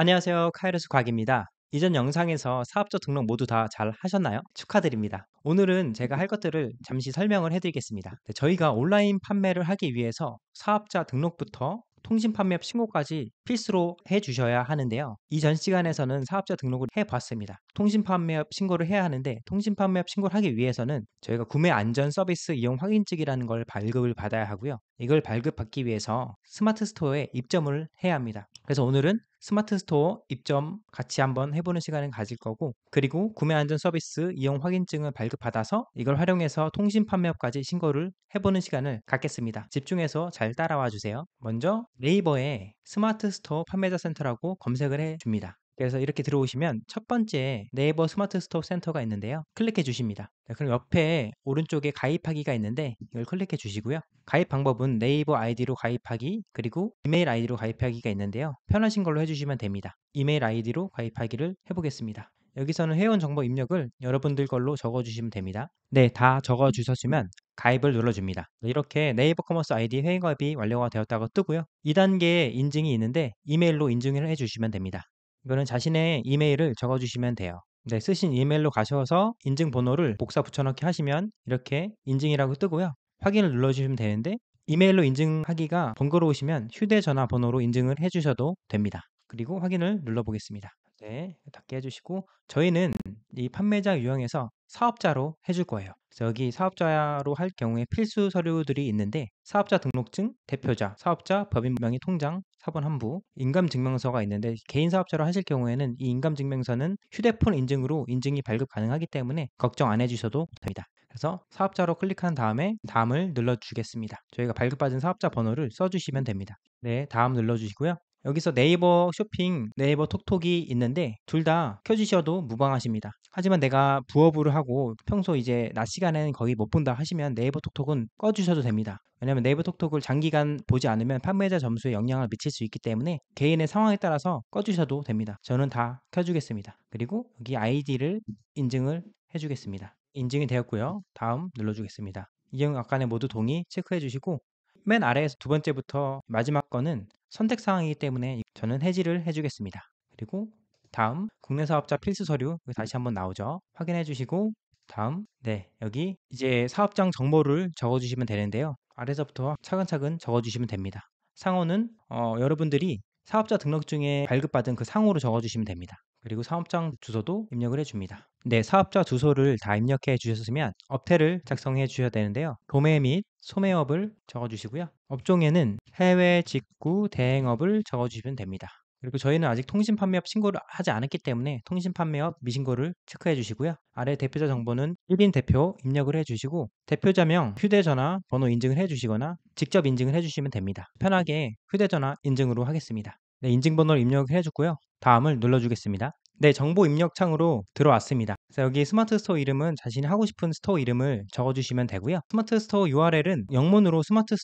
안녕하세요. 카이로스 곽입니다. 이전 영상에서 사업자 등록 모두 다 잘 하셨나요? 축하드립니다. 오늘은 제가 할 것들을 잠시 설명을 해드리겠습니다. 네, 저희가 온라인 판매를 하기 위해서 사업자 등록부터 통신 판매업 신고까지 필수로 해주셔야 하는데요. 이전 시간에서는 사업자 등록을 해봤습니다. 통신 판매업 신고를 해야 하는데 통신 판매업 신고를 하기 위해서는 저희가 구매 안전 서비스 이용 확인증이라는 걸 발급을 받아야 하고요. 이걸 발급받기 위해서 스마트 스토어에 입점을 해야 합니다. 그래서 오늘은 스마트 스토어 입점 같이 한번 해보는 시간을 가질 거고, 그리고 구매 안전 서비스 이용 확인증을 발급받아서 이걸 활용해서 통신 판매업까지 신고를 해보는 시간을 갖겠습니다. 집중해서 잘 따라와 주세요. 먼저 네이버에 스마트 스토어 판매자 센터라고 검색을 해 줍니다. 그래서 이렇게 들어오시면 첫 번째 네이버 스마트 스토어 센터가 있는데요. 클릭해 주십니다. 네, 그럼 옆에 오른쪽에 가입하기가 있는데 이걸 클릭해 주시고요. 가입 방법은 네이버 아이디로 가입하기, 그리고 이메일 아이디로 가입하기가 있는데요. 편하신 걸로 해주시면 됩니다. 이메일 아이디로 가입하기를 해보겠습니다. 여기서는 회원 정보 입력을 여러분들 걸로 적어주시면 됩니다. 네, 다 적어주셨으면 가입을 눌러줍니다. 이렇게 네이버 커머스 아이디 회원 가입이 완료가 되었다고 뜨고요. 2단계 인증이 있는데 이메일로 인증을 해주시면 됩니다. 이거는 자신의 이메일을 적어주시면 돼요. 네, 쓰신 이메일로 가셔서 인증 번호를 복사 붙여넣기 하시면 이렇게 인증이라고 뜨고요. 확인을 눌러주시면 되는데, 이메일로 인증하기가 번거로우시면 휴대전화 번호로 인증을 해주셔도 됩니다. 그리고 확인을 눌러보겠습니다. 네, 닫게 해주시고, 저희는 이 판매자 유형에서 사업자로 해줄 거예요. 그래서 여기 사업자로 할 경우에 필수 서류들이 있는데, 사업자 등록증, 대표자, 사업자 법인 명의 통장, 사본 한부, 인감증명서가 있는데, 개인 사업자로 하실 경우에는 이 인감증명서는 휴대폰 인증으로 인증이 발급 가능하기 때문에 걱정 안 해주셔도 됩니다. 그래서 사업자로 클릭한 다음에 다음을 눌러주겠습니다. 저희가 발급받은 사업자 번호를 써주시면 됩니다. 네, 다음 눌러주시고요. 여기서 네이버 쇼핑, 네이버 톡톡이 있는데 둘 다 켜주셔도 무방하십니다. 하지만 내가 부업을 하고 평소 이제 낮 시간에는 거의 못 본다 하시면 네이버 톡톡은 꺼주셔도 됩니다. 왜냐하면 네이버 톡톡을 장기간 보지 않으면 판매자 점수에 영향을 미칠 수 있기 때문에 개인의 상황에 따라서 꺼주셔도 됩니다. 저는 다 켜주겠습니다. 그리고 여기 아이디를 인증을 해주겠습니다. 인증이 되었고요. 다음 눌러주겠습니다. 이형 아까는 모두 동의 체크해 주시고, 맨 아래에서 두 번째부터 마지막 거는 선택 사항이기 때문에 저는 해지를 해주겠습니다. 그리고 다음 국내 사업자 필수 서류 다시 한번 나오죠. 확인해 주시고 다음, 네, 여기 이제 사업장 정보를 적어주시면 되는데요. 아래서부터 차근차근 적어주시면 됩니다. 상호는 여러분들이 사업자 등록증에 발급받은 그 상호로 적어주시면 됩니다. 그리고 사업장 주소도 입력을 해줍니다. 네, 사업자 주소를 다 입력해 주셨으면 업태를 작성해 주셔야 되는데요. 도매 및 소매업을 적어주시고요. 업종에는 해외 직구 대행업을 적어주시면 됩니다. 그리고 저희는 아직 통신 판매업 신고를 하지 않았기 때문에 통신 판매업 미신고를 체크해 주시고요. 아래 대표자 정보는 1인 대표 입력을 해 주시고, 대표자명, 휴대전화 번호 인증을 해 주시거나 직접 인증을 해 주시면 됩니다. 편하게 휴대전화 인증으로 하겠습니다. 네, 인증번호를 입력을 해줬고요. 다음을 눌러주겠습니다. 네, 정보 입력 창으로 들어왔습니다. 그래서 여기 스마트 스토어 이름은 자신이 하고 싶은 스토어 이름을 적어주시면 되고요. 스마트 스토어 URL은 영문으로 스마트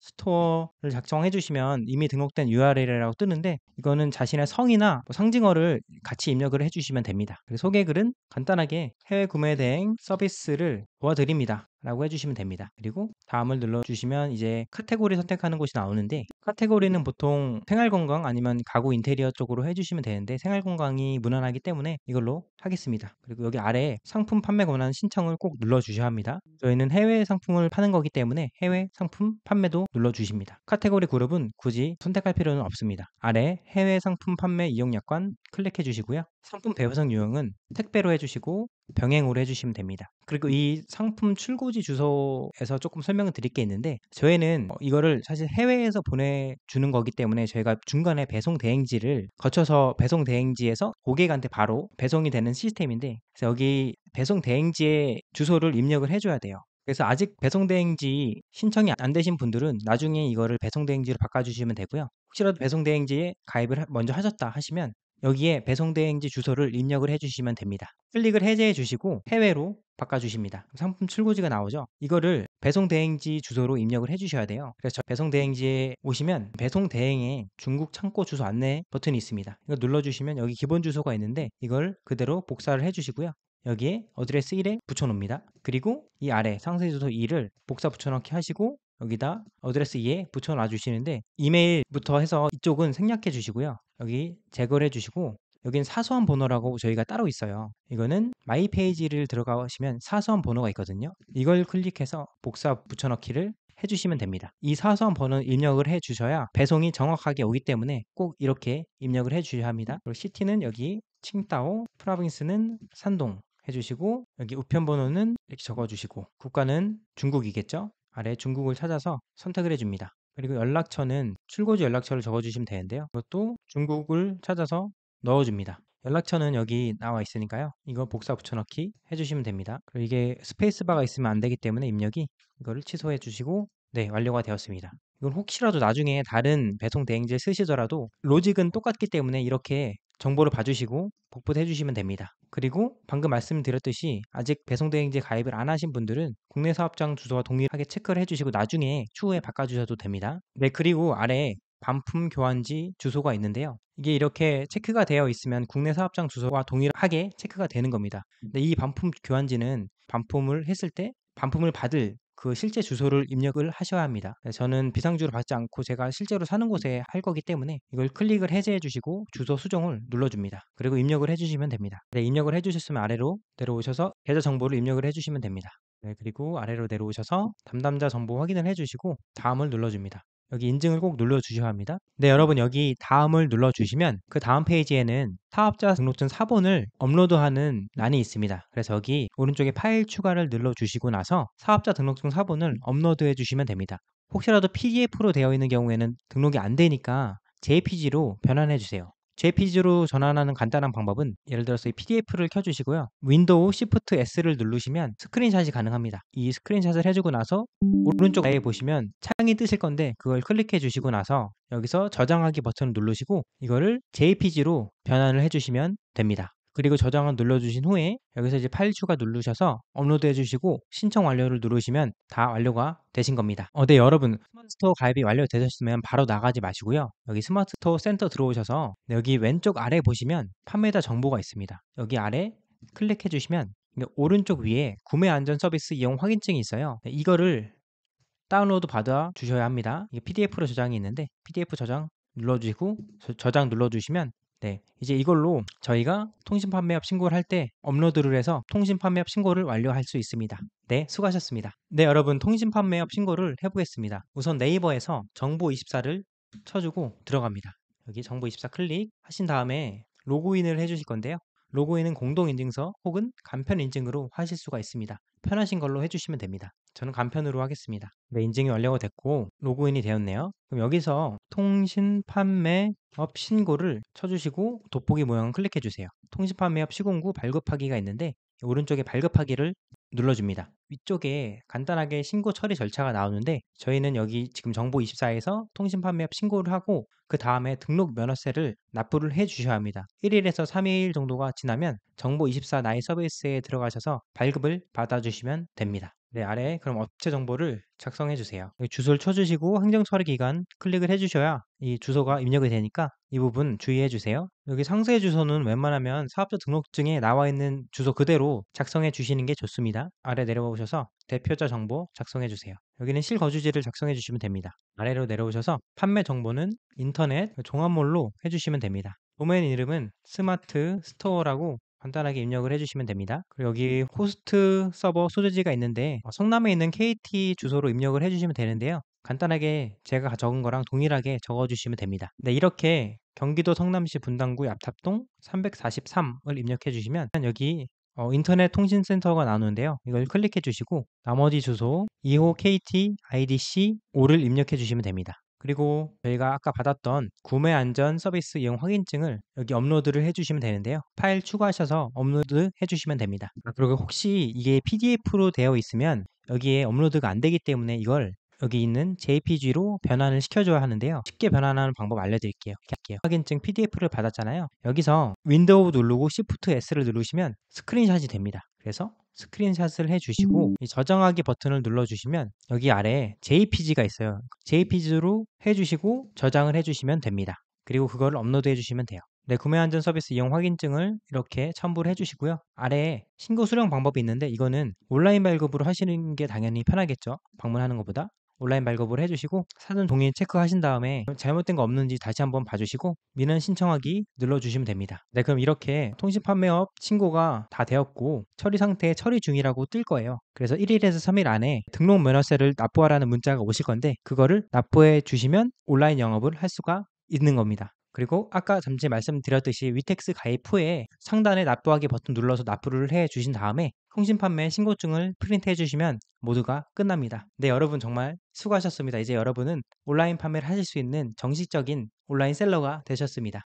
스토어를 작성해 주시면 이미 등록된 URL이라고 뜨는데, 이거는 자신의 성이나 뭐 상징어를 같이 입력을 해 주시면 됩니다. 그리고 소개글은 간단하게 해외 구매 대행 서비스를 도와드립니다 라고 해주시면 됩니다. 그리고 다음을 눌러주시면 이제 카테고리 선택하는 곳이 나오는데, 카테고리는 보통 생활건강 아니면 가구 인테리어 쪽으로 해주시면 되는데 생활건강이 무난하기 때문에 이걸로 하겠습니다. 그리고 여기 아래에 상품 판매 권한 신청을 꼭 눌러주셔야 합니다. 저희는 해외 상품을 파는 거기 때문에 해외 상품 판매도 눌러주십니다. 카테고리 그룹은 굳이 선택할 필요는 없습니다. 아래 해외 상품 판매 이용 약관 클릭해 주시고요. 상품 배송 유형은 택배로 해주시고 병행으로 해주시면 됩니다. 그리고 이 상품 출고지 주소에서 조금 설명을 드릴 게 있는데, 저희는 이거를 사실 해외에서 보내주는 거기 때문에 저희가 중간에 배송 대행지를 거쳐서 배송 대행지에서 고객한테 바로 배송이 되는 시스템인데, 그래서 여기 배송 대행지의 주소를 입력을 해줘야 돼요. 그래서 아직 배송 대행지 신청이 안 되신 분들은 나중에 이거를 배송 대행지로 바꿔주시면 되고요. 혹시라도 배송 대행지에 가입을 먼저 하셨다 하시면 여기에 배송 대행지 주소를 입력을 해주시면 됩니다. 클릭을 해제해 주시고 해외로 바꿔주십니다. 상품 출고지가 나오죠. 이거를 배송 대행지 주소로 입력을 해주셔야 돼요. 그래서 저 배송 대행지에 오시면 배송 대행에 중국 창고 주소 안내 버튼이 있습니다. 이거 눌러주시면 여기 기본 주소가 있는데 이걸 그대로 복사를 해주시고요. 여기에 어드레스 1에 붙여놓습니다. 그리고 이 아래 상세 주소 2를 복사 붙여넣기 하시고 여기다 어드레스 2에 붙여놔 주시는데 이메일부터 해서 이쪽은 생략해 주시고요. 여기 제거를 해 주시고 여긴 사소한 번호라고 저희가 따로 있어요. 이거는 마이 페이지를 들어가시면 사소한 번호가 있거든요. 이걸 클릭해서 복사 붙여넣기를 해주시면 됩니다. 이 사소한 번호 입력을 해주셔야 배송이 정확하게 오기 때문에 꼭 이렇게 입력을 해주셔야 합니다. 그리고 시티는 여기 칭다오, 프로빈스는 산동 해주시고 여기 우편번호는 이렇게 적어주시고 국가는 중국이겠죠? 아래 중국을 찾아서 선택을 해줍니다. 그리고 연락처는 출고지 연락처를 적어주시면 되는데요. 그것도 중국을 찾아서 넣어줍니다. 연락처는 여기 나와 있으니까요. 이거 복사 붙여넣기 해주시면 됩니다. 그리고 이게 스페이스바가 있으면 안 되기 때문에 입력이 이거를 취소해 주시고 네, 완료가 되었습니다. 이건 혹시라도 나중에 다른 배송 대행지를 쓰시더라도 로직은 똑같기 때문에 이렇게 정보를 봐주시고 복붙해 주시면 됩니다. 그리고 방금 말씀드렸듯이 아직 배송 대행지 가입을 안 하신 분들은 국내 사업장 주소와 동일하게 체크를 해주시고 나중에 추후에 바꿔주셔도 됩니다. 네, 그리고 아래 반품 교환지 주소가 있는데요. 이게 이렇게 체크가 되어 있으면 국내 사업장 주소와 동일하게 체크가 되는 겁니다. 근데 이 반품 교환지는 반품을 했을 때 반품을 받을 그 실제 주소를 입력을 하셔야 합니다. 저는 비상주를 받지 않고 제가 실제로 사는 곳에 할 거기 때문에 이걸 클릭을 해제해 주시고 주소 수정을 눌러줍니다. 그리고 입력을 해주시면 됩니다. 네, 입력을 해주셨으면 아래로 내려오셔서 계좌 정보를 입력을 해주시면 됩니다. 네, 그리고 아래로 내려오셔서 담당자 정보 확인을 해주시고 다음을 눌러줍니다. 여기 인증을 꼭 눌러주셔야 합니다. 네, 여러분 여기 다음을 눌러주시면 그 다음 페이지에는 사업자 등록증 사본을 업로드하는 란이 있습니다. 그래서 여기 오른쪽에 파일 추가를 눌러주시고 나서 사업자 등록증 사본을 업로드해 주시면 됩니다. 혹시라도 PDF로 되어 있는 경우에는 등록이 안 되니까 JPG로 변환해 주세요. JPG로 전환하는 간단한 방법은 예를 들어서 이 PDF를 켜주시고요. 윈도우 Shift S를 누르시면 스크린샷이 가능합니다. 이 스크린샷을 해주고 나서 오른쪽 아래에 보시면 창이 뜨실 건데 그걸 클릭해 주시고 나서 여기서 저장하기 버튼을 누르시고 이거를 JPG로 변환을 해주시면 됩니다. 그리고 저장을 눌러주신 후에 여기서 이제 파일 추가 누르셔서 업로드 해주시고 신청 완료를 누르시면 다 완료가 되신 겁니다. 네, 여러분 스마트 스토어 가입이 완료되셨으면 바로 나가지 마시고요. 여기 스마트 스토어 센터 들어오셔서 여기 왼쪽 아래 보시면 판매자 정보가 있습니다. 여기 아래 클릭해 주시면 오른쪽 위에 구매 안전 서비스 이용 확인증이 있어요. 이거를 다운로드 받아 주셔야 합니다. 이게 PDF로 저장이 있는데 PDF 저장 눌러주시고 저장 눌러주시면 네, 이제 이걸로 저희가 통신 판매업 신고를 할 때 업로드를 해서 통신 판매업 신고를 완료할 수 있습니다. 네, 수고하셨습니다. 네, 여러분 통신 판매업 신고를 해보겠습니다. 우선 네이버에서 정보24를 쳐주고 들어갑니다. 여기 정보24 클릭하신 다음에 로그인을 해주실 건데요. 로그인은 공동인증서 혹은 간편인증으로 하실 수가 있습니다. 편하신 걸로 해주시면 됩니다. 저는 간편으로 하겠습니다. 네, 인증이 완료가 됐고 로그인이 되었네요. 그럼 여기서 통신 판매업 신고를 쳐주시고 돋보기 모양을 클릭해 주세요. 통신 판매업 시공구 발급하기가 있는데 오른쪽에 발급하기를 눌러줍니다. 위쪽에 간단하게 신고 처리 절차가 나오는데 저희는 여기 지금 정보24에서 통신 판매업 신고를 하고 그 다음에 등록 면허세를 납부를 해 주셔야 합니다. 1일에서 3일 정도가 지나면 정보24 나이 서비스에 들어가셔서 발급을 받아주시면 됩니다. 네, 아래 그럼 업체 정보를 작성해 주세요. 여기 주소를 쳐주시고 행정 처리 기간 클릭을 해주셔야 이 주소가 입력이 되니까 이 부분 주의해 주세요. 여기 상세 주소는 웬만하면 사업자 등록증에 나와 있는 주소 그대로 작성해 주시는 게 좋습니다. 아래 내려오셔서 대표자 정보 작성해 주세요. 여기는 실거주지를 작성해 주시면 됩니다. 아래로 내려오셔서 판매 정보는 인터넷 종합몰로 해주시면 됩니다. 도메인 이름은 스마트 스토어라고 간단하게 입력을 해주시면 됩니다. 그리고 여기 호스트 서버 소재지가 있는데 성남에 있는 KT 주소로 입력을 해주시면 되는데요. 간단하게 제가 적은 거랑 동일하게 적어주시면 됩니다. 네, 이렇게 경기도 성남시 분당구 앞탑동 343을 입력해 주시면 여기 인터넷 통신센터가 나오는데요. 이걸 클릭해 주시고 나머지 주소 2호 KT IDC 5를 입력해 주시면 됩니다. 그리고 저희가 아까 받았던 구매 안전 서비스 이용 확인증을 여기 업로드를 해주시면 되는데요. 파일 추가하셔서 업로드 해주시면 됩니다. 그리고 혹시 이게 PDF로 되어 있으면 여기에 업로드가 안 되기 때문에 이걸 여기 있는 JPG로 변환을 시켜줘야 하는데요. 쉽게 변환하는 방법 알려드릴게요. 확인증 PDF를 받았잖아요. 여기서 윈도우 누르고 Shift S를 누르시면 스크린샷이 됩니다. 그래서 스크린샷을 해주시고 이 저장하기 버튼을 눌러주시면 여기 아래에 JPG가 있어요. JPG로 해주시고 저장을 해주시면 됩니다. 그리고 그걸 업로드 해주시면 돼요. 네, 구매 안전 서비스 이용 확인증을 이렇게 첨부를 해주시고요. 아래에 신고 수령 방법이 있는데 이거는 온라인 발급으로 하시는 게 당연히 편하겠죠. 방문하는 것보다. 온라인 발급을 해주시고 사전 동의 체크하신 다음에 잘못된 거 없는지 다시 한번 봐주시고 민원 신청하기 눌러주시면 됩니다. 네, 그럼 이렇게 통신 판매업 신고가 다 되었고 처리 상태 처리 중이라고 뜰 거예요. 그래서 1일에서 3일 안에 등록 면허세를 납부하라는 문자가 오실 건데 그거를 납부해 주시면 온라인 영업을 할 수가 있는 겁니다. 그리고 아까 잠시 말씀드렸듯이 위텍스 가입 후에 상단에 납부하기 버튼 눌러서 납부를 해 주신 다음에 통신 판매 신고증을 프린트 해 주시면 모두가 끝납니다. 네, 여러분 정말 수고하셨습니다. 이제 여러분은 온라인 판매를 하실 수 있는 정식적인 온라인 셀러가 되셨습니다.